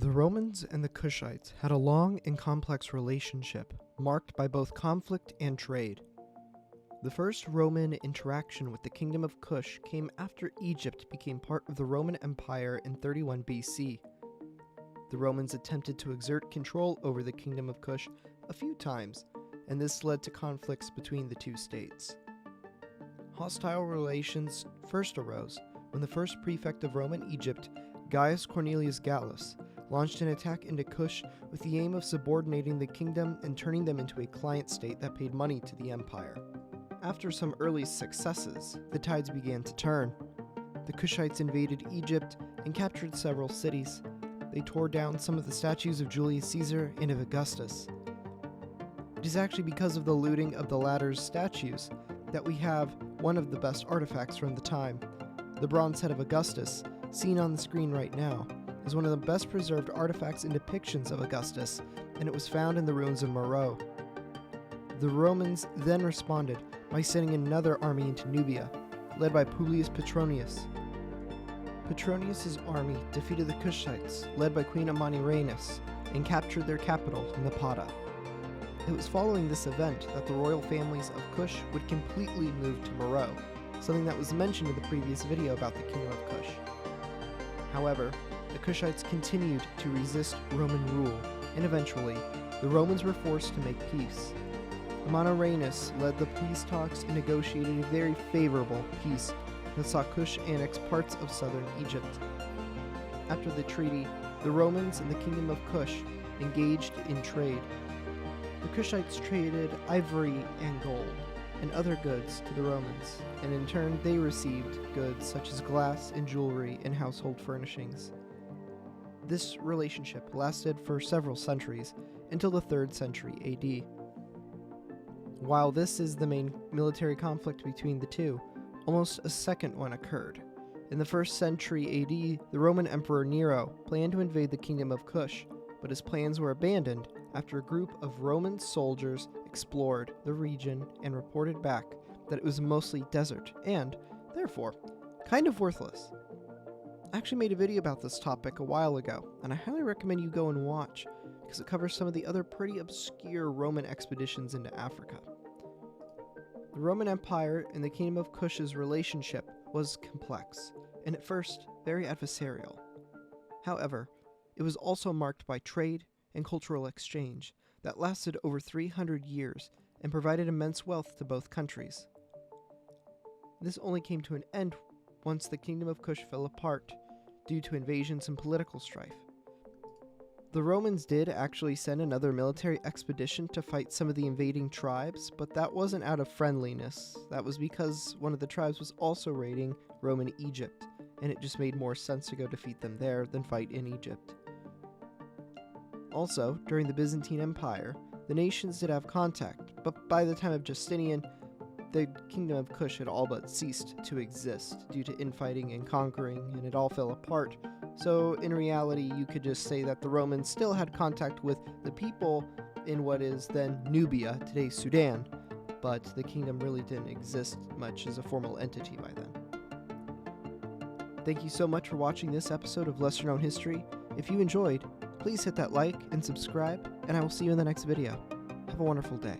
The Romans and the Kushites had a long and complex relationship, marked by both conflict and trade. The first Roman interaction with the Kingdom of Kush came after Egypt became part of the Roman Empire in 31 BC. The Romans attempted to exert control over the Kingdom of Kush a few times, and this led to conflicts between the two states. Hostile relations first arose when the first prefect of Roman Egypt, Gaius Cornelius Gallus, launched an attack into Kush with the aim of subordinating the kingdom and turning them into a client state that paid money to the empire. After some early successes, the tides began to turn. The Kushites invaded Egypt and captured several cities. They tore down some of the statues of Julius Caesar and of Augustus. It is actually because of the looting of the latter's statues that we have one of the best artifacts from the time. The bronze head of Augustus, seen on the screen right now, is one of the best preserved artifacts and depictions of Augustus, and it was found in the ruins of Meroe. The Romans then responded by sending another army into Nubia, led by Publius Petronius. Petronius's army defeated the Kushites, led by Queen Amanirenas, and captured their capital, Napata. It was following this event that the royal families of Kush would completely move to Meroe, something that was mentioned in the previous video about the Kingdom of Kush. However, the Kushites continued to resist Roman rule, and eventually, the Romans were forced to make peace. Amanirenas led the peace talks and negotiated a very favorable peace that saw Kush annex parts of southern Egypt. After the treaty, the Romans and the Kingdom of Kush engaged in trade. The Kushites traded ivory and gold and other goods to the Romans, and in turn they received goods such as glass and jewelry and household furnishings. This relationship lasted for several centuries, until the 3rd century AD. While this is the main military conflict between the two, almost a second one occurred. In the 1st century AD, the Roman Emperor Nero planned to invade the Kingdom of Kush, but his plans were abandoned after a group of Roman soldiers explored the region and reported back that it was mostly desert and, therefore, kind of worthless. I actually made a video about this topic a while ago, and I highly recommend you go and watch, because it covers some of the other pretty obscure Roman expeditions into Africa. The Roman Empire and the Kingdom of Kush's relationship was complex, and at first, very adversarial. However, it was also marked by trade and cultural exchange that lasted over 300 years and provided immense wealth to both countries. This only came to an end once the Kingdom of Kush fell apart due to invasions and political strife. The Romans did actually send another military expedition to fight some of the invading tribes, but that wasn't out of friendliness. That was because one of the tribes was also raiding Roman Egypt, and it just made more sense to go defeat them there than fight in Egypt. Also, during the Byzantine Empire, the nations did have contact, but by the time of Justinian, the Kingdom of Kush had all but ceased to exist due to infighting and conquering, and it all fell apart. So in reality, you could just say that the Romans still had contact with the people in what is then Nubia, today's Sudan, but the kingdom really didn't exist much as a formal entity by then. Thank you so much for watching this episode of Lesser Known History. If you enjoyed, please hit that like and subscribe, and I will see you in the next video. Have a wonderful day.